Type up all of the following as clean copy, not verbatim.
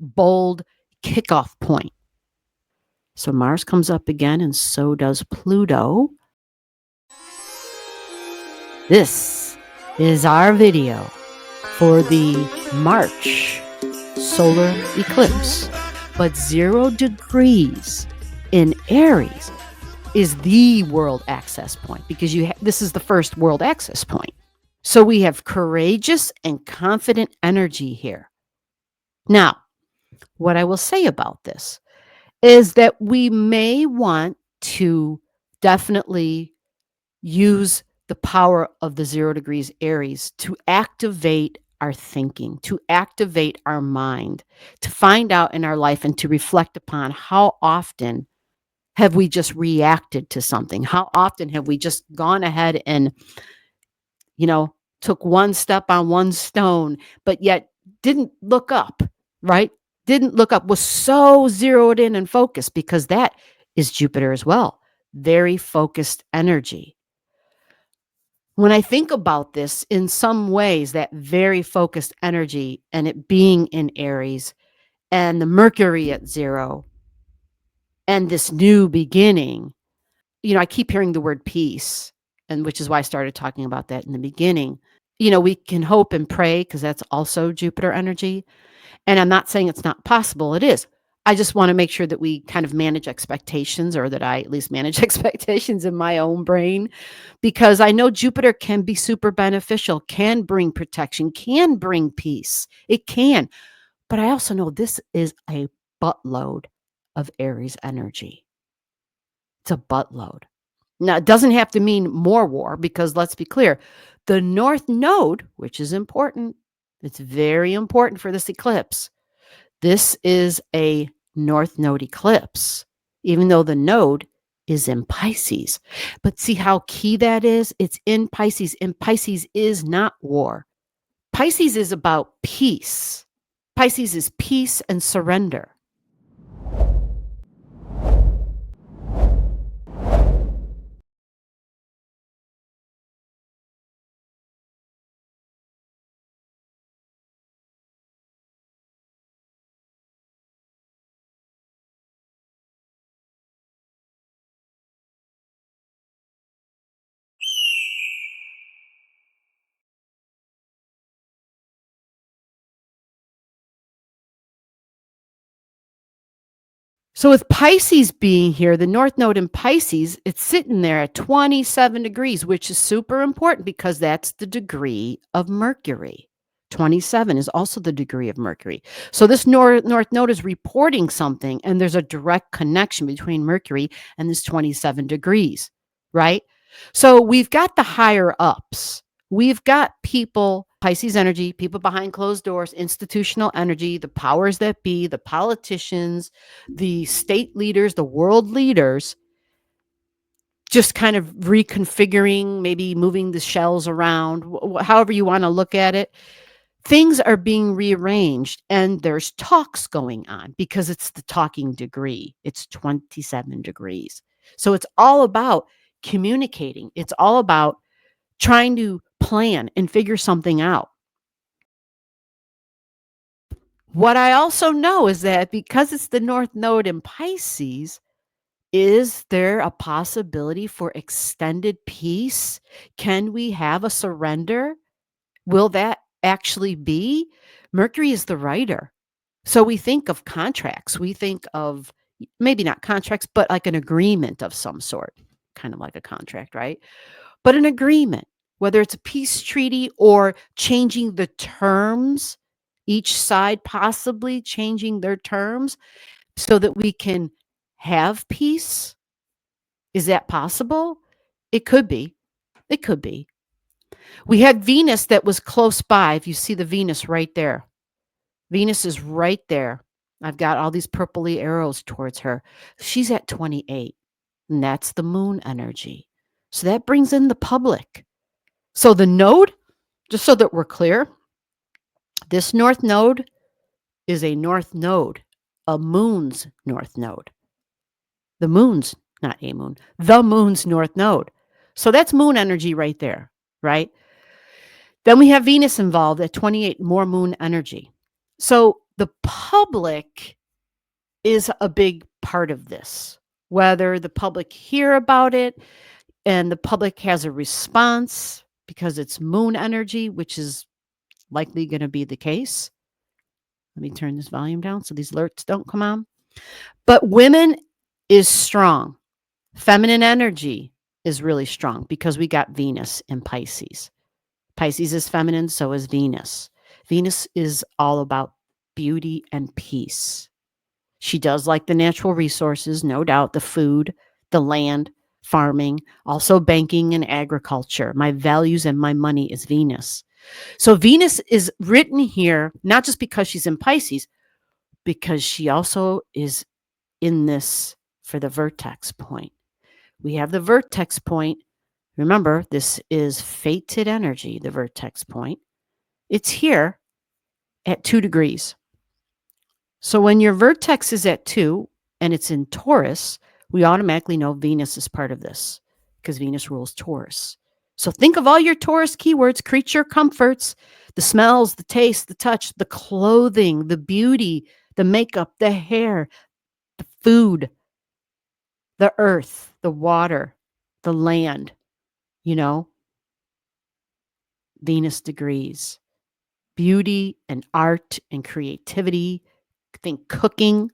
bold kickoff point. So Mars comes up again, and so does Pluto. This is our video for the March solar eclipse. But 0 degrees in Aries is the world access point, because this is the first world access point. So we have courageous and confident energy here. Now, what I will say about this is that we may want to definitely use the power of the 0 degrees Aries to activate our thinking, to activate our mind, to find out in our life and to reflect upon how often have we just reacted to something? How often have we just gone ahead and, took one step on one stone, but yet didn't look up, right? Didn't look up, was so zeroed in and focused, because that is Jupiter as well. Very focused energy. When I think about this, in some ways, that very focused energy and it being in Aries and the Mercury at 0 and this new beginning, I keep hearing the word peace, and which is why I started talking about that in the beginning. We can hope and pray, because that's also Jupiter energy. And I'm not saying it's not possible. It is. I just want to make sure that we kind of manage expectations, or that I at least manage expectations in my own brain, because I know Jupiter can be super beneficial, can bring protection, can bring peace. It can. But I also know this is a buttload of Aries energy. It's a buttload. Now, it doesn't have to mean more war, because let's be clear, the North Node, which is important, it's very important for this eclipse. This is a North Node eclipse, even though the node is in Pisces. But see how key that is? It's in Pisces, and Pisces is not war. Pisces is about peace. Pisces is peace and surrender. So with Pisces being here, the North Node in Pisces, it's sitting there at 27 degrees, which is super important, because that's the degree of Mercury. 27 is also the degree of Mercury. So this North Node is reporting something, and there's a direct connection between Mercury and this 27 degrees, right? So we've got the higher ups. We've got people, Pisces energy, people behind closed doors, institutional energy, the powers that be, the politicians, the state leaders, the world leaders, just kind of reconfiguring, maybe moving the shells around, however you want to look at it. Things are being rearranged, and there's talks going on, because it's the talking degree. It's 27 degrees. So it's all about communicating. It's all about trying to plan and figure something out. What I also know is that because it's the North Node in Pisces, is there a possibility for extended peace? Can we have a surrender? Will that actually be? Mercury is the writer. So we think of contracts. We think of maybe not contracts, but like an agreement of some sort, kind of like a contract, right? But an agreement, whether it's a peace treaty or changing the terms, each side possibly changing their terms so that we can have peace. Is that possible? It could be. It could be. We had Venus that was close by. If you see the Venus right there, Venus is right there. I've got all these purpley arrows towards her. She's at 28, and that's the moon energy. So that brings in the public. So the node, just so that we're clear, this North Node is a North Node, a moon's North Node. The moon's, not a moon, the moon's North Node. So that's moon energy right there, right? Then we have Venus involved at 28, more moon energy. So The public is a big part of this. Whether the public hear about it and the public has a response because it's moon energy, which is likely going to be the case. Let me turn this volume down so these alerts don't come on. But women is strong. Feminine energy is really strong because we got Venus in Pisces. Pisces is feminine, so is Venus. Venus is all about beauty and peace. She does like the natural resources, no doubt, the food, the land, farming, also banking and agriculture. My values and my money is Venus. So Venus is written here, not just because she's in Pisces, because she also is in this for the vertex point. We have the vertex point. Remember, this is fated energy, the vertex point. It's here at 2 degrees. So when your vertex is at 2 and it's in Taurus, we automatically know Venus is part of this because Venus rules Taurus. So think of all your Taurus keywords: creature comforts, the smells, the taste, the touch, the clothing, the beauty, the makeup, the hair, the food, the earth, the water, the land, Venus degrees, beauty and art and creativity. Think cooking,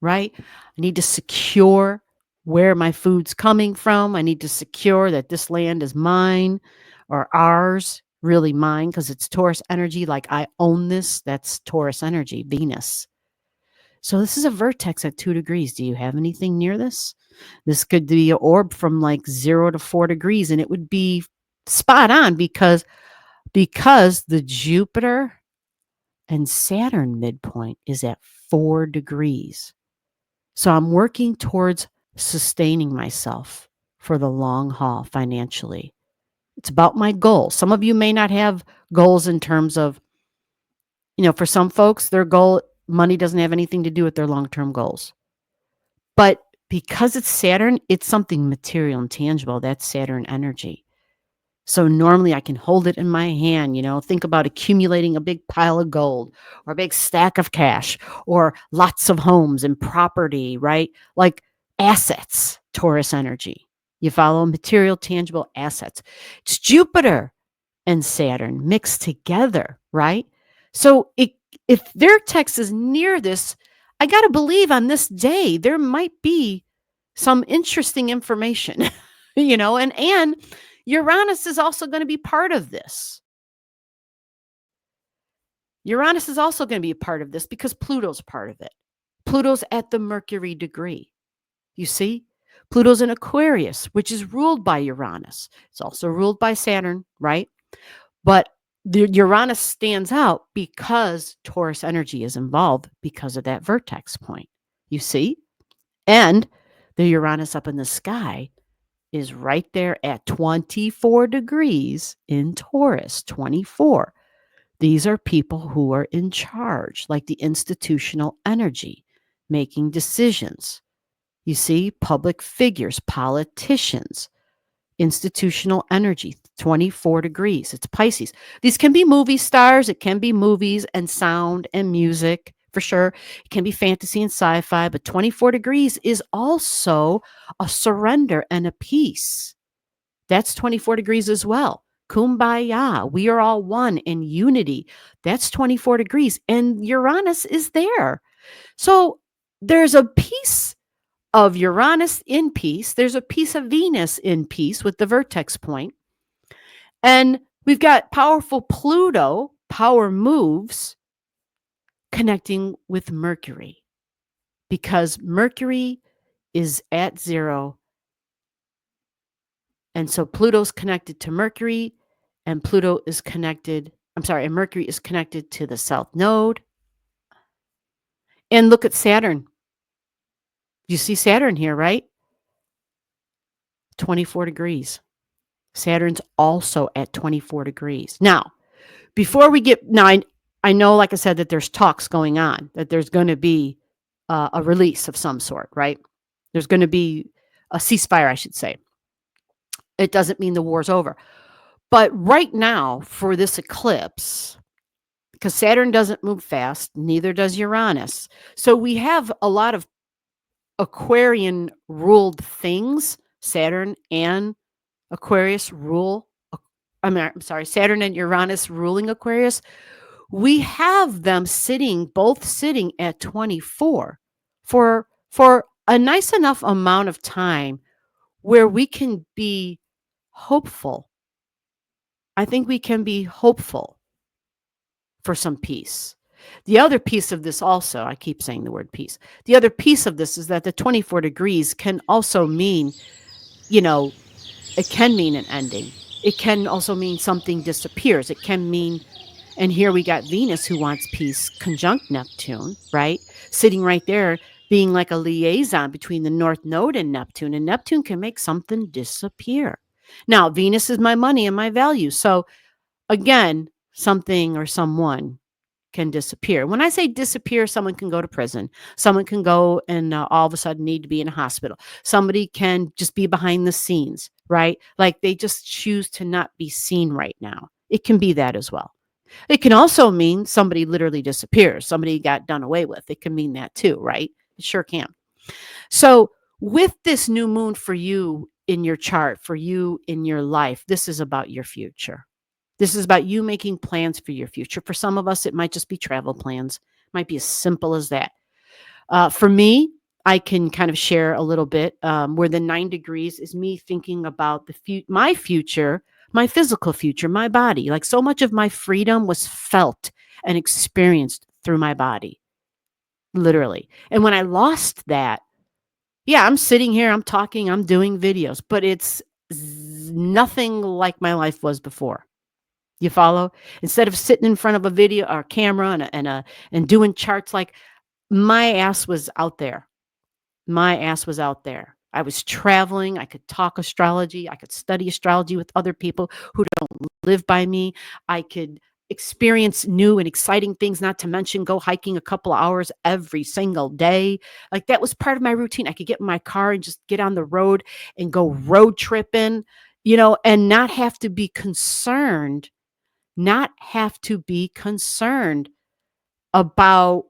right? I need to secure where my food's coming from. I need to secure that this land is mine or ours, really mine, because it's Taurus energy. Like I own this. That's Taurus energy, Venus. So this is a vertex at 2 degrees. Do you have anything near this? This could be an orb from like 0 to 4 degrees, and it would be spot on because the Jupiter and Saturn midpoint is at 4 degrees. So I'm working towards sustaining myself for the long haul financially. It's about my goals. Some of you may not have goals in terms of, for some folks, their goal, money doesn't have anything to do with their long-term goals. But because it's Saturn, it's something material and tangible. That's Saturn energy. So normally I can hold it in my hand, think about accumulating a big pile of gold or a big stack of cash or lots of homes and property, right? Like assets, Taurus energy. You follow? Material, tangible assets. It's Jupiter and Saturn mixed together, right? So if vertex is near this, I got to believe on this day there might be some interesting information, and Uranus is also going to be part of this. Uranus is also going to be a part of this because Pluto's part of it. Pluto's at the Mercury degree. You see? Pluto's in Aquarius, which is ruled by Uranus. It's also ruled by Saturn, right? But the Uranus stands out because Taurus energy is involved because of that vertex point. You see? And the Uranus up in the sky is right there at 24 degrees in Taurus, 24. These are people who are in charge, like the institutional energy, making decisions. You see, public figures, politicians, institutional energy, 24 degrees. It's Pisces. These can be movie stars. It can be movies and sound and music, for sure. It can be fantasy and sci-fi, but 24 degrees is also a surrender and a peace. That's 24 degrees as well. Kumbaya. We are all one in unity. That's 24 degrees. And Uranus is there. So there's a piece of Uranus in peace. There's a piece of Venus in peace with the vertex point. And we've got powerful Pluto, power moves, connecting with Mercury because Mercury is at 0. And so Pluto's connected to Mercury, and Mercury is connected to the South Node. And look at Saturn. You see Saturn here, right? 24 degrees. Saturn's also at 24 degrees. Now, before we get, I know, like I said, that there's talks going on, that there's going to be a release of some sort, right? There's going to be a ceasefire, I should say. It doesn't mean the war's over. But right now, for this eclipse, because Saturn doesn't move fast, neither does Uranus. So we have a lot of Aquarian ruled things. Saturn and Aquarius rule. I'm sorry, Saturn and Uranus ruling Aquarius. We have them both sitting at 24 for a nice enough amount of time where we can be hopeful. I think we can be hopeful for some peace. The other piece of this also, I keep saying the word peace. The other piece of this is that the 24 degrees can also mean, you know, it can mean an ending. It can also mean something disappears. It can mean, and here we got Venus who wants peace conjunct Neptune, right? Sitting right there, being like a liaison between the North Node and Neptune can make something disappear. Now, Venus is my money and my value. So again, something or someone can disappear. When I say disappear, someone can go to prison. Someone can go and all of a sudden need to be in a hospital. Somebody can just be behind the scenes, right? Like they just choose to not be seen right now. It can be that as well. It can also mean somebody literally disappears. Somebody got done away with. It can mean that too, right? It sure can. So with this new moon for you in your chart, for you in your life, this is about your future. This is about you making plans for your future. For some of us, it might just be travel plans. It might be as simple as that. For me, I can kind of share a little bit where the 9 degrees is me thinking about my future, my physical future, my body. Like so much of my freedom was felt and experienced through my body, literally. And when I lost that, yeah, I'm sitting here, I'm talking, I'm doing videos, but it's nothing like my life was before. You follow? Instead of sitting in front of a video or camera and doing charts, like my ass was out there. My ass was out there. I was traveling. I could talk astrology. I could study astrology with other people who don't live by me. I could experience new and exciting things, not to mention go hiking a couple of hours every single day. Like that was part of my routine. I could get in my car and just get on the road and go road tripping, and not have to be concerned about,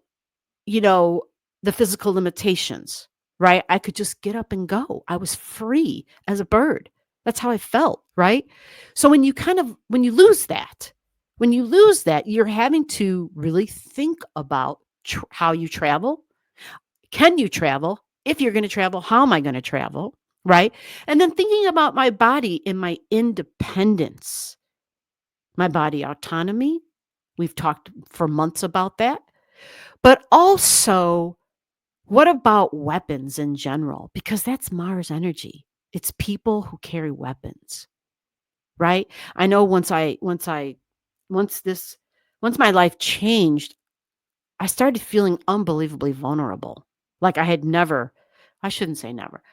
you know, the physical limitations, right? I could just get up and go. I was free as a bird. That's how I felt, right? So when you lose that, you're having to really think about how you travel. Can you travel? If you're going to travel, how am I going to travel? Right? And then thinking about my body and my independence, my body autonomy. We've talked for months about that. But also, what about weapons in general? Because that's Mars energy. It's people who carry weapons, right? I know once my life changed, I started feeling unbelievably vulnerable. Like I shouldn't say never.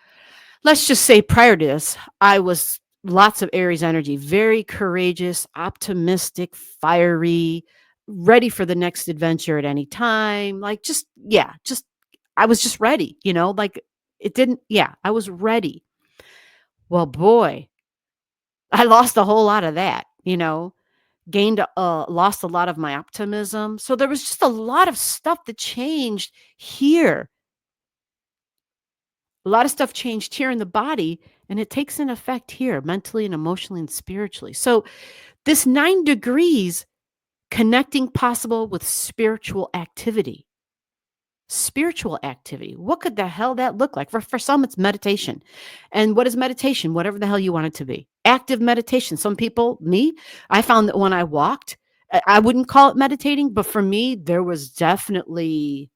Let's just say prior to this, I was lots of Aries energy, very courageous, optimistic, fiery, ready for the next adventure at any time. Like I was just ready, like I was ready. Well, boy, I lost a whole lot of that, lost a lot of my optimism. So there was just a lot of stuff that changed here. A lot of stuff changed here in the body, and it takes an effect here mentally and emotionally and spiritually. So this 9 degrees connecting possible with spiritual activity. Spiritual activity. What could the hell that look like? For some, it's meditation. And what is meditation? Whatever the hell you want it to be. Active meditation. Some people, I found that when I walked, I wouldn't call it meditating, but for me, there was definitely,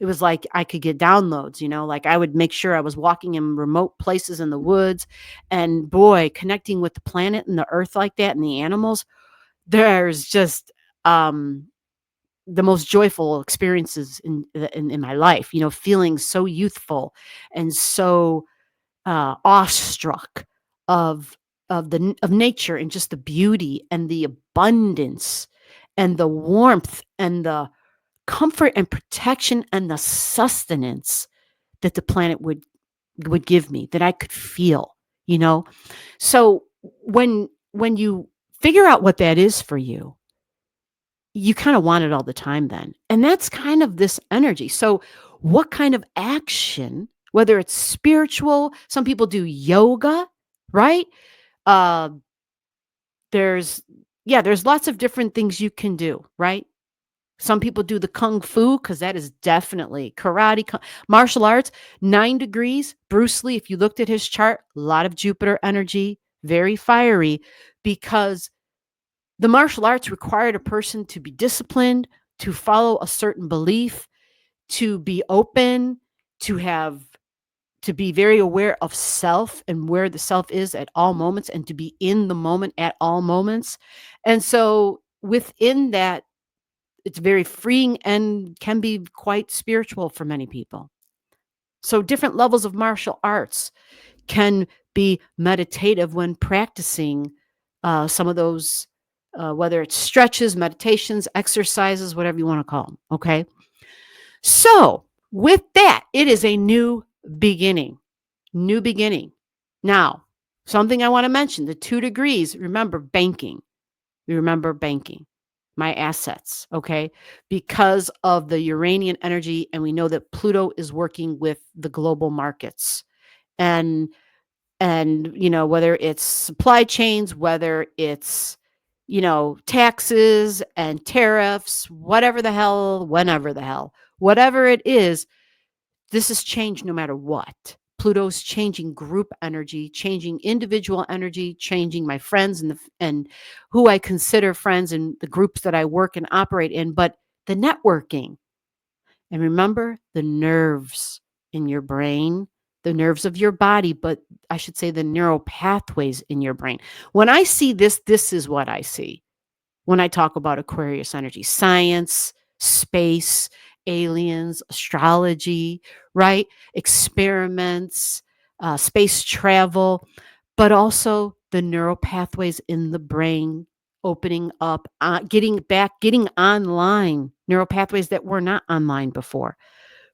it was like I could get downloads, like I would make sure I was walking in remote places in the woods, and boy, connecting with the planet and the earth like that and the animals, there's just the most joyful experiences in my life, feeling so youthful and so awestruck of of nature and just the beauty and the abundance and the warmth and the comfort and protection and the sustenance that the planet would give me, that I could feel, So when you figure out what that is for you, you kind of want it all the time then. And that's kind of this energy. So, what kind of action, whether it's spiritual, some people do yoga, right? Uh, there's, yeah, there's lots of different things you can do, right? Some people do the kung fu because that is definitely karate, martial arts, 9 degrees. Bruce Lee, if you looked at his chart, a lot of Jupiter energy, very fiery, because the martial arts required a person to be disciplined, to follow a certain belief, to be open, to have to be very aware of self and where the self is at all moments and to be in the moment at all moments. And so within that, it's very freeing and can be quite spiritual for many people. So different levels of martial arts can be meditative when practicing some of those, whether it's stretches, meditations, exercises, whatever you want to call them. Okay. So, with that, it is a new beginning. New beginning. Now, something I want to mention, the 2 degrees, remember banking. Remember banking, my assets, okay? Because of the Uranian energy, and we know that Pluto is working with the global markets. And whether it's supply chains, whether it's taxes and tariffs, whatever the hell, whenever the hell, whatever it is, this has changed no matter what. Pluto's changing group energy, changing individual energy, changing my friends and who I consider friends and the groups that I work and operate in, but the networking. And remember the nerves in your brain, the nerves of your body, but I should say the neuropathways in your brain. When I see this, this is what I see when I talk about Aquarius energy: science, space, aliens, astrology, right? Experiments, space travel, but also the neural pathways in the brain opening up, getting online, neural pathways that were not online before.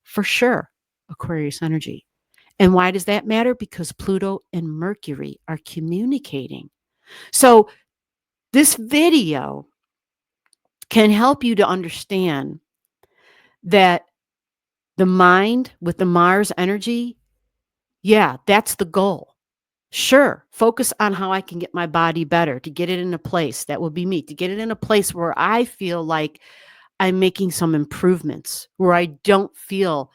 For sure, Aquarius energy. And why does that matter? Because Pluto and Mercury are communicating. So this video can help you to understand that the mind with the Mars energy, yeah, that's the goal. Sure, focus on how I can get my body better, to get it in a place that will be me, to get it in a place where I feel like I'm making some improvements, where I don't feel,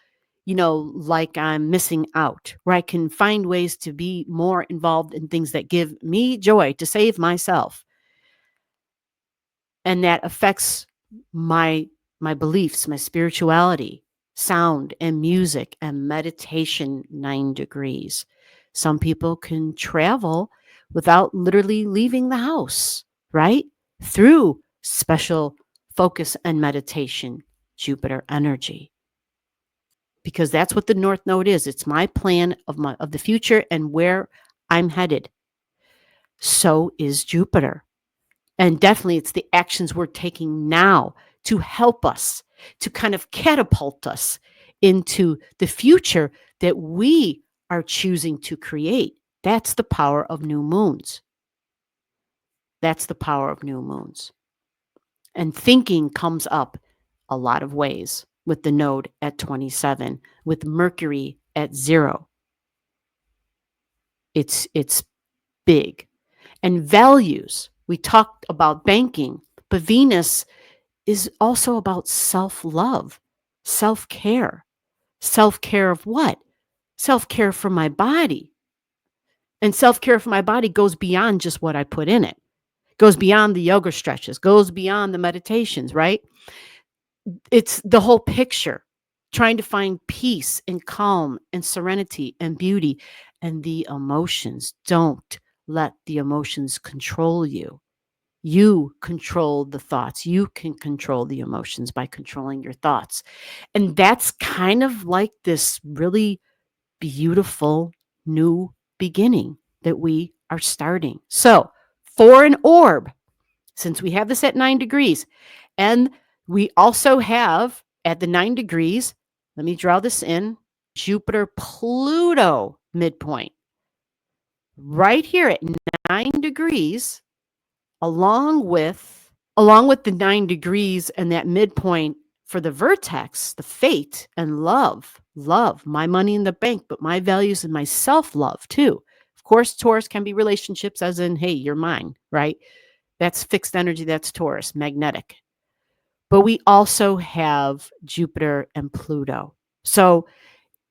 like I'm missing out, where I can find ways to be more involved in things that give me joy, to save myself. And that affects my beliefs, my spirituality, sound and music and meditation. 9 degrees. Some people can travel without literally leaving the house, right? Through special focus and meditation, Jupiter energy. Because that's what the North Node is. It's my plan of the future and where I'm headed. So is Jupiter. And definitely it's the actions we're taking now to help us, to kind of catapult us into the future that we are choosing to create. That's the power of new moons. That's the power of new moons. And thinking comes up a lot of ways with the node at 27, with Mercury at 0. It's big. And values. We talked about banking, but Venus is also about self-love, self-care. Self-care of what? Self-care for my body. And self-care for my body goes beyond just what I put in it. Goes beyond the yoga stretches, goes beyond the meditations, right? It's the whole picture. Trying to find peace and calm and serenity and beauty and the emotions. Don't let the emotions control you. You control the thoughts. You can control the emotions by controlling your thoughts. And that's kind of like this really beautiful new beginning that we are starting. So, for an orb, since we have this at 9 degrees, and we also have at the 9 degrees, let me draw this in, Jupiter Pluto midpoint. Right here at 9 degrees, along with along with the 9 degrees and that midpoint for the vertex, the fate and love, my money in the bank, but my values and my self-love too. Of course, Taurus can be relationships as in, hey, you're mine, right? That's fixed energy. That's Taurus, magnetic. But we also have Jupiter and Pluto. So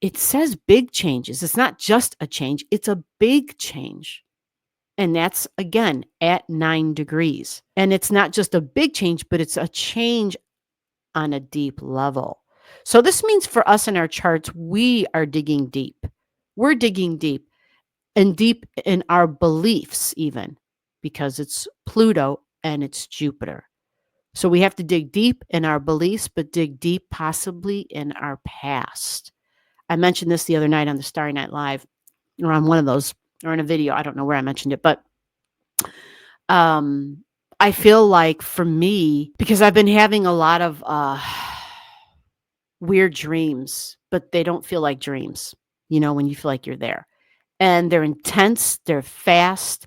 it says big changes. It's not just a change, it's a big change. And that's, again, at 9 degrees. And it's not just a big change, but it's a change on a deep level. So this means for us in our charts, we are digging deep. We're digging deep and deep in our beliefs, even because it's Pluto and it's Jupiter. So we have to dig deep in our beliefs, but dig deep possibly in our past. I mentioned this the other night on the Starry Night Live, or on one of those, or in a video. I don't know where I mentioned it, but I feel like for me, because I've been having a lot of weird dreams, but they don't feel like dreams, when you feel like you're there. And they're intense, they're fast,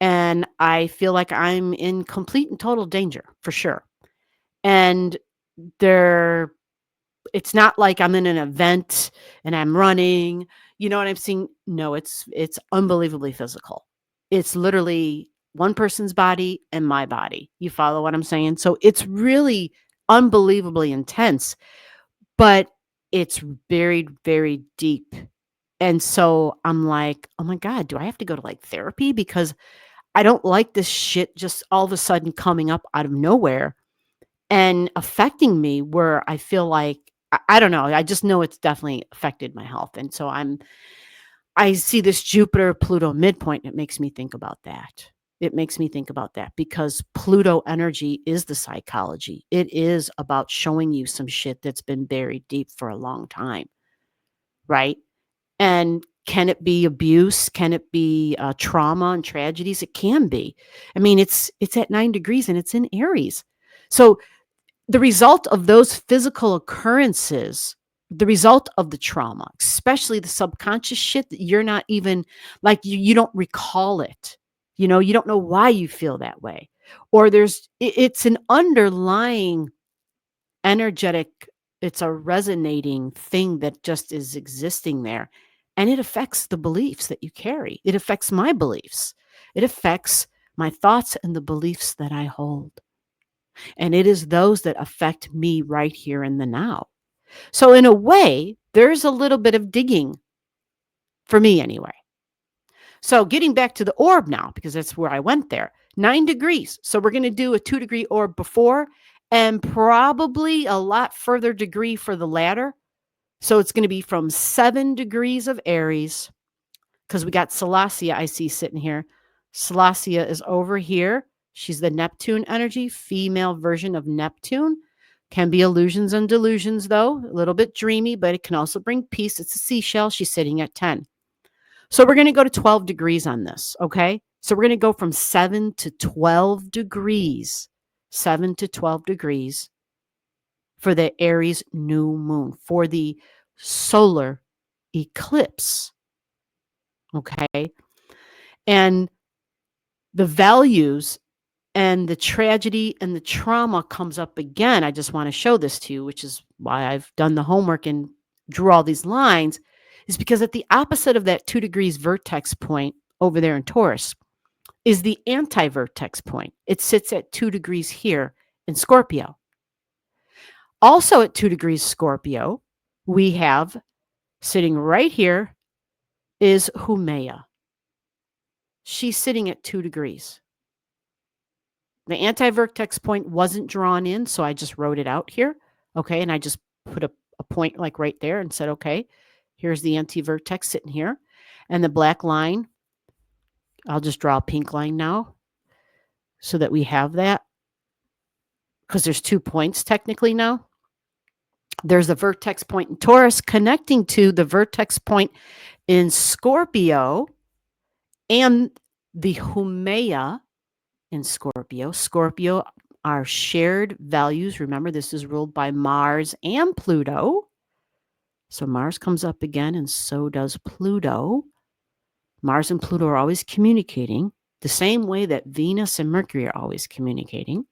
and I feel like I'm in complete and total danger, for sure. And it's not like I'm in an event and I'm running, what I'm seeing? No, it's unbelievably physical. It's literally one person's body and my body. You follow what I'm saying? So it's really unbelievably intense, but it's buried very deep. And so I'm like, oh my God, do I have to go to like therapy? Because I don't like this shit just all of a sudden coming up out of nowhere and affecting me, where I feel like, I don't know. I just know it's definitely affected my health. And so I see this Jupiter Pluto midpoint. And it makes me think about that. It makes me think about that because Pluto energy is the psychology. It is about showing you some shit that's been buried deep for a long time. Right. And can it be abuse? Can it be trauma and tragedies? It can be. I mean, it's at 9 degrees and it's in Aries. So the result of those physical occurrences, the result of the trauma, especially the subconscious shit that you're not even like, you don't recall it. You don't know why you feel that way. Or it's an underlying energetic, it's a resonating thing that just is existing there. And it affects the beliefs that you carry. It affects my beliefs. It affects my thoughts and the beliefs that I hold. And it is those that affect me right here in the now. So in a way, there's a little bit of digging for me anyway. So getting back to the orb now, because that's where I went there, 9 degrees. So we're going to do a 2-degree orb before and probably a lot further degree for the latter. So it's going to be from 7 degrees of Aries, because we got Salacia, I see sitting here. Salacia is over here. She's the Neptune energy, female version of Neptune. Can be illusions and delusions, though. A little bit dreamy, but it can also bring peace. It's a seashell. She's sitting at 10. So we're going to go to 12 degrees on this, okay? So we're going to go from 7 to 12 degrees. 7 to 12 degrees for the Aries new moon, for the solar eclipse, okay? And the values and the tragedy and the trauma comes up again. I just want to show this to you, which is why I've done the homework and drew all these lines, is because at the opposite of that 2 degrees vertex point over there in Taurus is the anti-vertex point. It sits at 2 degrees here in Scorpio. Also at 2 degrees Scorpio, we have sitting right here is Haumea. She's sitting at 2 degrees. The anti-vertex point wasn't drawn in, so I just wrote it out here. Okay, and I just put a point like right there and said, okay, here's the anti-vertex sitting here. And the black line, I'll just draw a pink line now so that we have that, because there's 2 points technically now. There's a vertex point in Taurus connecting to the vertex point in Scorpio and the Haumea in Scorpio. Scorpio are shared values. Remember, this is ruled by Mars and Pluto. So Mars comes up again, and so does Pluto. Mars and Pluto are always communicating the same way that Venus and Mercury are always communicating.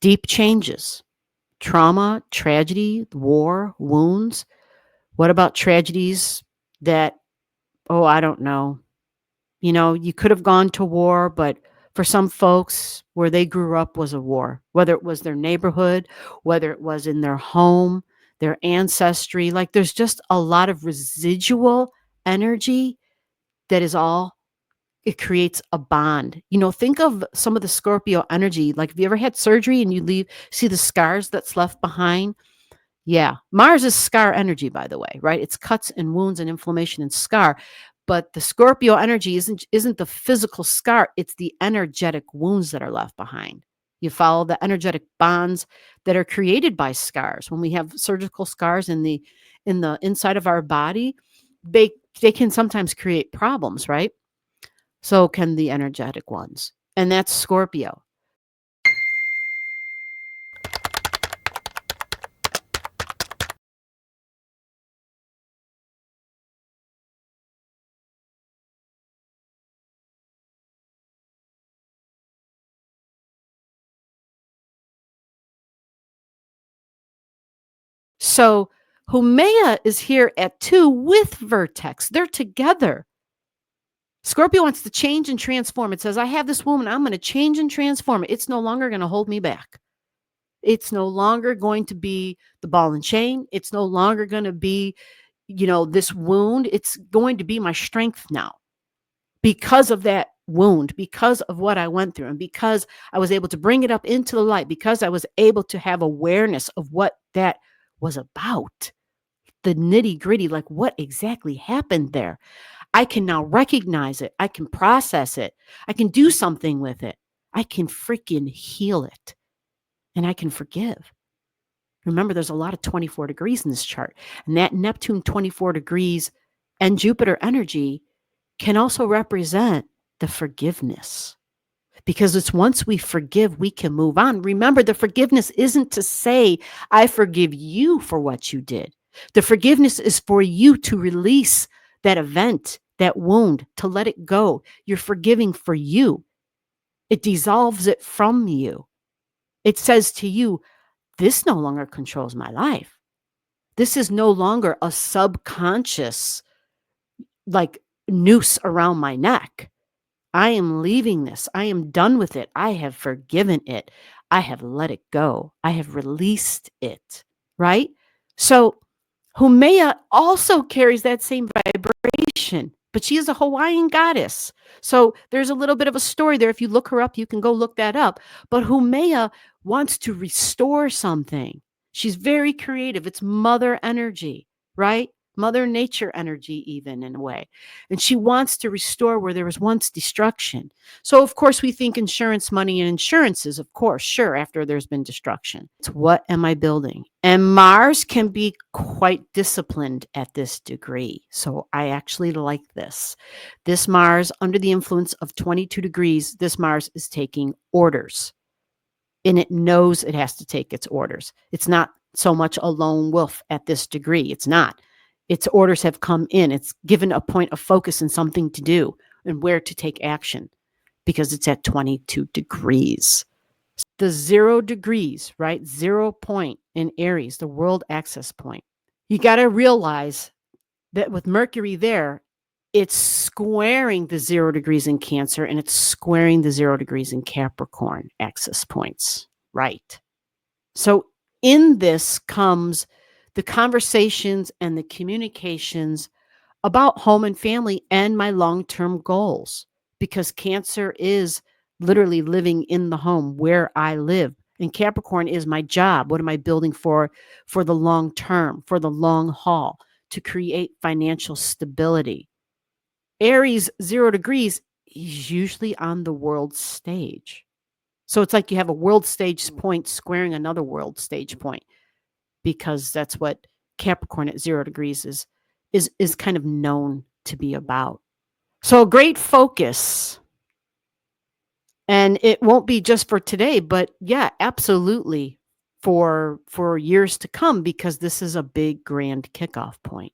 deep changes, trauma, tragedy, war, wounds. What about tragedies that, oh, I don't know. You could have gone to war, but for some folks, where they grew up was a war, whether it was their neighborhood, whether it was in their home, their ancestry. Like there's just a lot of residual energy that is all, it creates a bond. Think of some of the Scorpio energy. Like, have you ever had surgery and see the scars that's left behind? Yeah. Mars is scar energy, by the way, right? It's cuts and wounds and inflammation and scar. But the Scorpio energy isn't the physical scar, it's the energetic wounds that are left behind. You follow the energetic bonds that are created by scars. When we have surgical scars in the inside of our body, they they can sometimes create problems, right? So can the energetic ones. And that's Scorpio. So Humea is here at 2 with vertex. They're together. Scorpio wants to change and transform. It says, I have this woman. I'm going to change and transform it. It's no longer going to hold me back. It's no longer going to be the ball and chain. It's no longer going to be, this wound. It's going to be my strength now because of that wound, because of what I went through, and because I was able to bring it up into the light, because I was able to have awareness of what that was about, the nitty gritty, like what exactly happened there. I can now recognize it. I can process it. I can do something with it. I can freaking heal it. And I can forgive. Remember, there's a lot of 24 degrees in this chart. And that Neptune 24 degrees and Jupiter energy can also represent the forgiveness. Because it's once we forgive, we can move on. Remember, the forgiveness isn't to say, I forgive you for what you did. The forgiveness is for you to release that event, that wound, to let it go. You're forgiving for you. It dissolves it from you. It says to you, this no longer controls my life. This is no longer a subconscious, like, noose around my neck. I am leaving this. I am done with it. I have forgiven it. I have let it go. I have released it, right? So Humea also carries that same vibration, but she is a Hawaiian goddess. So there's a little bit of a story there. If you look her up, you can go look that up. But Humea wants to restore something. She's very creative. It's mother energy, right? Mother nature energy, even in a way. And she wants to restore where there was once destruction. So, of course, we think insurance money and insurances, of course, sure, after there's been destruction. It's what am I building? And Mars can be quite disciplined at this degree. So, I actually like this. This Mars, under the influence of 22 degrees, this Mars is taking orders. And it knows it has to take its orders. It's not so much a lone wolf at this degree. It's not. Its orders have come in. It's given a point of focus and something to do and where to take action because it's at 22 degrees. The 0 degrees, right? 0 point in Aries, the world access point. You got to realize that with Mercury there, it's squaring the 0 degrees in Cancer and it's squaring the 0 degrees in Capricorn access points, right? So in this comes the conversations and the communications about home and family and my long-term goals, because Cancer is literally living in the home where I live. And Capricorn is my job. What am I building for the long term, for the long haul, to create financial stability? Aries 0 degrees is usually on the world stage. So it's like you have a world stage point squaring another world stage point, because that's what Capricorn at 0 degrees is kind of known to be about. So a great focus. And it won't be just for today, but yeah, absolutely for years to come, because this is a big grand kickoff point.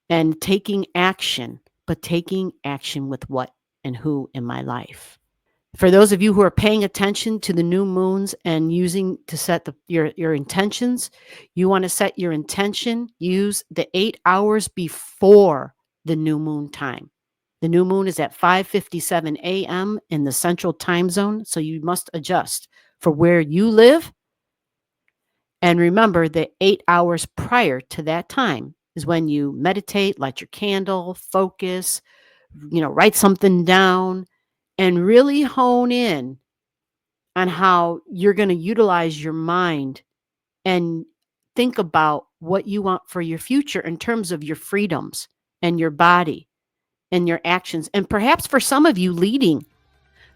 And taking action, but taking action with what and who in my life. For those of you who are paying attention to the new moons and using to set your intentions, you want to set your intention, use the 8 hours before the new moon time. The new moon is at 5:57 a.m. in the central time zone, so you must adjust for where you live. And remember, the 8 hours prior to that time is when you meditate, light your candle, focus, write something down, and really hone in on how you're going to utilize your mind and think about what you want for your future in terms of your freedoms and your body and your actions. And perhaps for some of you, leading,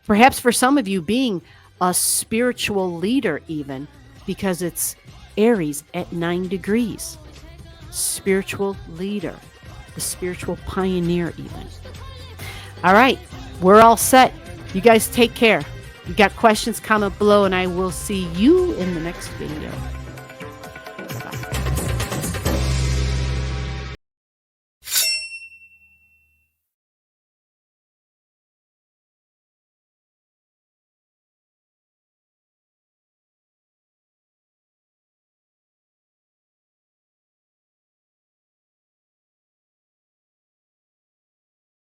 perhaps for some of you, being a spiritual leader, even because it's Aries at 9 degrees. Spiritual leader, the spiritual pioneer, even. All right, we're all set. You guys take care. You got questions, comment below, and I will see you in the next video.